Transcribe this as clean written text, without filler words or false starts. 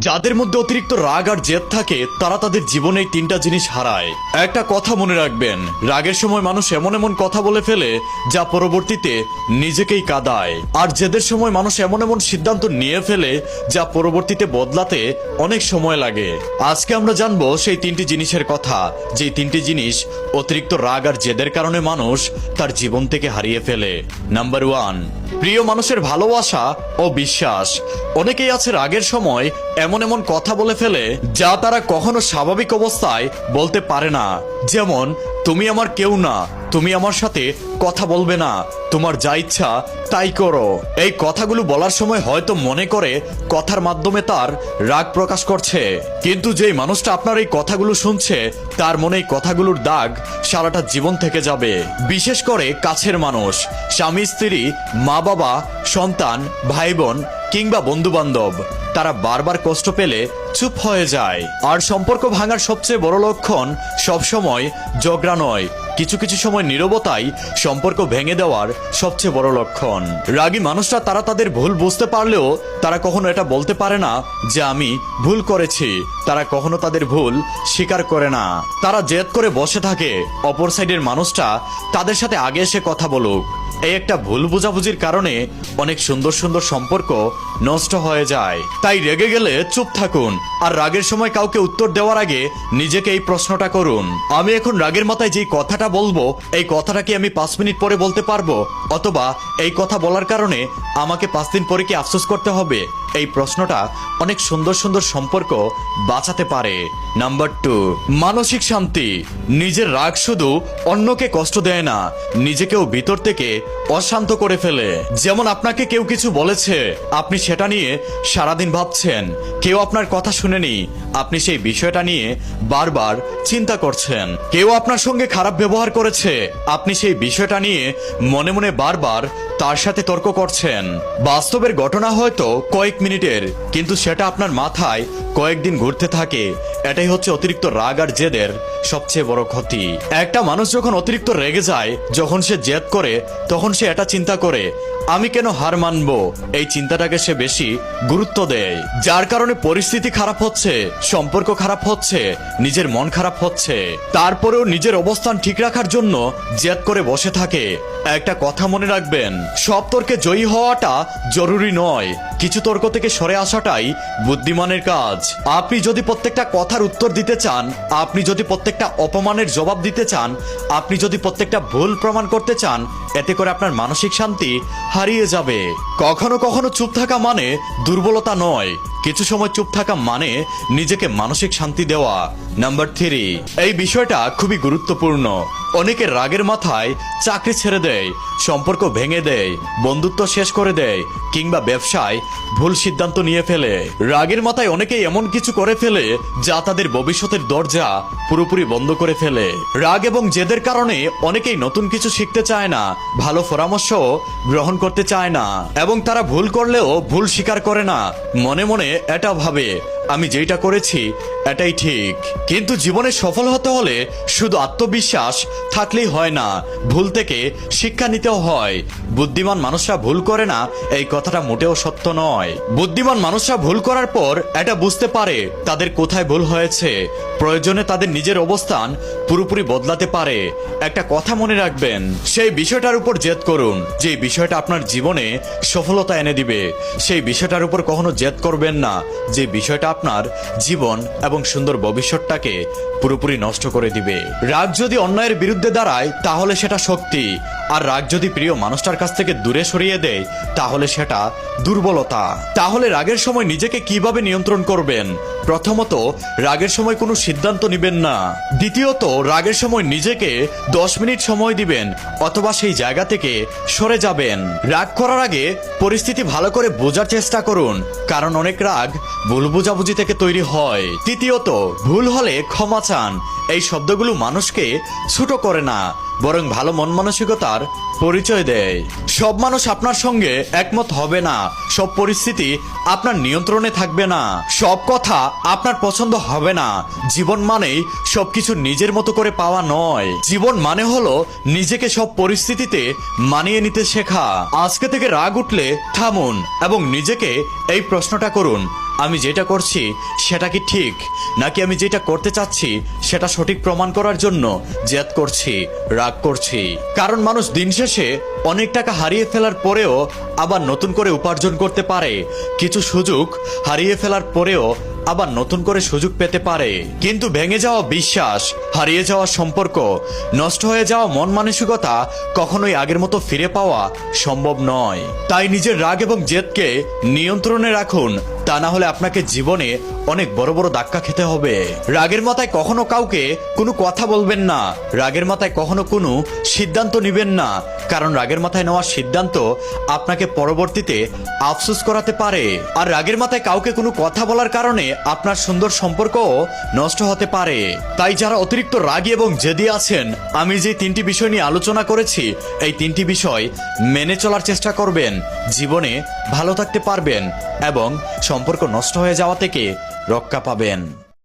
যাদের মধ্যে অতিরিক্ত রাগ আর জেদ থাকে তারা তাদের জীবনে এই তিনটা জিনিস হারায়। একটা কথা মনে রাখবেন, রাগের সময় মানুষ এমন এমন কথা বলে ফেলে যা পরবর্তীতে নিজেকেই কাঁদায়, আর জেদের সময় মানুষ এমন এমন সিদ্ধান্ত নিয়ে ফেলে যা পরবর্তীতে বদলাতে অনেক সময় লাগে। আজকে আমরা জানবো সেই তিনটি জিনিসের কথা, যে তিনটি জিনিস অতিরিক্ত রাগ আর জেদের কারণে মানুষ তার জীবন থেকে হারিয়ে ফেলে। নাম্বার 1, প্রিয় মানুষের ভালোবাসা ও বিশ্বাস। অনেকেই আছে রাগের সময় এমন এমন কথা বলে ফেলে যা তারা কখনো স্বাভাবিক অবস্থায় বলতে পারে না। যেমন, তুমি আমার কেউ না, তুমি আমার সাথে কথা বলবে না, তোমার যা ইচ্ছা তাই করো। এই কথাগুলো বলার সময় হয়তো মনে করে কথার মাধ্যমে তার রাগ প্রকাশ করছে, কিন্তু যেই মানুষটা আপনার এই কথাগুলো শুনছে তার মনে এই কথাগুলোর দাগ সারাটা জীবন থেকে যাবে। বিশেষ করে কাছের মানুষ, স্বামী স্ত্রী, মা বাবা, সন্তান, ভাই বোন কিংবা বন্ধু বান্ধব, তারা বারবার কষ্ট পেলে চুপ হয়ে যায়। আর সম্পর্ক ভাঙার সবচেয়ে বড় লক্ষণ সবসময় ঝগড়া নয়, কিছু কিছু সময় নীরবতাই সম্পর্ক ভেঙে দেওয়ার সবচেয়ে বড় লক্ষণ। রাগী মানুষরা তারা তাদের ভুল বুঝতে পারলেও তারা কখনো এটা বলতে পারে না যে আমি ভুল করেছি। তারা কখনো তাদের ভুল স্বীকার করে না, তারা জেদ করে বসে থাকে অপর সাইডের মানুষটা তাদের সাথে আগে এসে কথা বলুক। এই একটা ভুল বোঝাবুঝির কারণে অনেক সুন্দর সুন্দর সম্পর্ক নষ্ট হয়ে যায়। তাই রেগে গেলে চুপ থাকুন, আর রাগের সময় কাউকে উত্তর দেওয়ার আগে নিজেকে এই প্রশ্নটা করুন, আমি এখন রাগের মাথায় যেই কথাটা বলবো এই কথাটা কি আমি 5 মিনিট পরে বলতে পারবো, অথবা এই কথা বলার কারণে আমাকে 5 দিন পরে কি আফসোস করতে হবে? এই প্রশ্নটা অনেক সুন্দর সুন্দর সম্পর্ক বাঁচাতে পারে। নাম্বার 2, মানসিক শান্তি। নিজের রাগ শুধু অন্যকে কষ্ট দেয় না, নিজেকেও ভিতর থেকে অশান্ত করে ফেলে। যেমন, আপনাকে কেউ কিছু বলেছে, আপনি সেটা নিয়ে সারাদিন ভাবছেন, কেউ আপনার কথা শুনেনি, আপনি সেই বিষয়টা নিয়ে বারবার চিন্তা করছেন। কেউ আপনার সঙ্গে খারাপ ব্যবহার করেছে, আপনি সেই বিষয়টা নিয়ে মনে মনে বারবার তার সাথে তর্ক করছেন। বাস্তবের ঘটনা হয়তো কয়েক মিনিটের, কিন্তু সেটা আপনার মাথায় কয়েকদিন ঘুরতে থাকে। এটাই হচ্ছে অতিরিক্ত রাগ আর জেদের সবচেয়ে বড় ক্ষতি। একটা মানুষ যখন অতিরিক্ত রেগে যায়, যখন সে জেদ করে, তখন সে এটা চিন্তা করে, আমি কেন হার মানবো? এই চিন্তাটাকে সে বেশি গুরুত্ব দেয়, যার কারণে পরিস্থিতি খারাপ হচ্ছে, সম্পর্ক খারাপ হচ্ছে, নিজের মন খারাপ হচ্ছে। তারপরেও নিজের অবস্থান ঠিক রাখার জন্য জেদ করে বসে থাকে। একটা কথা মনে রাখবেন, সব তর্কে জয়ী হওয়াটা জরুরি নয়, কিছু তর্ক থেকে সরে আসাটাই বুদ্ধিমানের কাজ। আপনি যদি প্রত্যেকটা কথার উত্তর দিতে চান, আপনি যদি প্রত্যেকটা অপমানের জবাব দিতে চান, আপনি যদি প্রত্যেকটা ভুল প্রমাণ করতে চান, এতে করে আপনার মানসিক শান্তি হারিয়ে যাবে। কখনো কখনো চুপ থাকা মানে দুর্বলতা নয়, কিছু সময় চুপ থাকা মানে নিজেকে মানসিক শান্তি দেওয়া। নাম্বার 3, এই বিষয়টা খুবই গুরুত্বপূর্ণ। অনেকে রাগের মাথায় চাকরি ছেড়ে দেয়, সম্পর্ক ভেঙে দেয়, বন্ধুত্ব শেষ করে দেয়, কিংবা ব্যবসায় ভুল সিদ্ধান্ত নিয়ে ফেলে। রাগের মাথায় অনেকেই এমন কিছু করে ফেলে যা তাদের ভবিষ্যতের দরজা পুরোপুরি বন্ধ করে ফেলে। রাগ এবং জেদের কারণে অনেকেই নতুন কিছু শিখতে চায় না, ভালো পরামর্শ গ্রহণ করতে চায় না, এবং তারা ভুল করলেও ভুল স্বীকার করে না। মনে মনে এটা ভাবে, আমি যেটা করেছি এটাই ঠিক। কিন্তু জীবনে সফল হতে হলে শুধু আত্মবিশ্বাস থাকলেই হয় না, ভুল থেকে শিক্ষা নিতেও হয়। বুদ্ধিমান মানুষরা ভুল করে না, এই কথাটা মোটেও সত্য নয়। বুদ্ধিমান মানুষরা ভুল করার পর এটা বুঝতে পারে তাদের কোথায় ভুল হয়েছে, প্রয়োজনে তাদের নিজের অবস্থান পুরোপুরি বদলাতে পারে। একটা কথা মনে রাখবেন, সেই বিষয়টার উপর জেদ করুন যে বিষয়টা আপনার জীবনে সফলতা এনে দিবে। সেই বিষয়টার উপর কখনো জেদ করবেন না যে বিষয়টা আপনার জীবন এবং সুন্দর ভবিষ্যৎটাকে পুরোপুরি নষ্ট করে দিবে। রাগ যদি অন্যায়ের বিরুদ্ধে দাঁড়ায় তাহলে সেটা শক্তি, আর রাগ যদি প্রিয় মানুষটার কাছ থেকে দূরে সরিয়ে দেয় তাহলে সেটা দুর্বলতা। তাহলে রাগের সময় নিজেকে কিভাবে নিয়ন্ত্রণ করবেন? প্রথমত, রাগের সময় কোনো সিদ্ধান্ত নেবেন না। দ্বিতীয়ত, রাগের সময় নিজেকে 10 মিনিট সময় দিবেন, অথবা সেই জায়গা থেকে সরে যাবেন। রাগ করার আগে পরিস্থিতি ভালো করে বোঝার চেষ্টা করুন, কারণ অনেক রাগ ভুল বোঝাবুঝি থেকে তৈরি হয়। তৃতীয়ত, ভুল হলে ক্ষমা চান। এই শব্দগুলো মানুষকে ছোট করে না, বরং ভালো মন মানসিকতার পরিচয় দেয়। সব মানুষ আপনার সঙ্গে একমত হবে না, সব পরিস্থিতি আপনার নিয়ন্ত্রণে থাকবে না, সব কথা আপনার পছন্দ হবে না। জীবন মানেই সবকিছু নিজের মতো করে পাওয়া নয়, জীবন মানে হলো নিজেকে সব পরিস্থিতিতে মানিয়ে নিতে শেখা। আজকে থেকে রাগ উঠলে থামুন এবং নিজেকে এই প্রশ্নটা করুন, আমি যেটা করছি সেটা কি ঠিক, নাকি আমি যেটা করতে চাচ্ছি সেটা সঠিক প্রমাণ করার জন্য জেদ করছি, রাগ করছি। কারণ মানুষ দিন শেষে অনেক টাকা হারিয়ে ফেলার পরেও আবার নতুন করে উপার্জন করতে পারে, কিছু সুযোগ হারিয়ে ফেলার পরেও আবার নতুন করে সুযোগ পেতে পারে। কিন্তু ভেঙে যাওয়া বিশ্বাস, হারিয়ে যাওয়া সম্পর্ক, নষ্ট হয়ে যাওয়া মন মানসিকতা কখনোই আগের মতো ফিরে পাওয়া সম্ভব নয়। তাই নিজের রাগ এবং জেদকে নিয়ন্ত্রণে রাখুন, তা না হলে আপনাকে জীবনে অনেক বড় বড় ধাক্কা খেতে হবে। রাগের মাথায় কখনো কাউকে কোনো কথা বলবেন না, রাগের মাথায় কখনো কোনো সিদ্ধান্ত নেবেন না, কারণ রাগের মাথায় নেওয়া সিদ্ধান্ত আপনাকে পরবর্তীতে আফসোস করাতে পারে। আর রাগের মাথায় কাউকে কোনো কথা বলার কারণে আপনার সুন্দর সম্পর্কও নষ্ট হতে পারে। তাই যারা অতিরিক্ত রাগী এবং জেদি আছেন, আমি যে 3টি বিষয় নিয়ে আলোচনা করেছি, এই 3টি বিষয় মেনে চলার চেষ্টা করবেন, জীবনে ভালো থাকতে পারবেন এবং সম্পর্ক নষ্ট হয়ে যাওয়া থেকে রক্ষা পাবেন।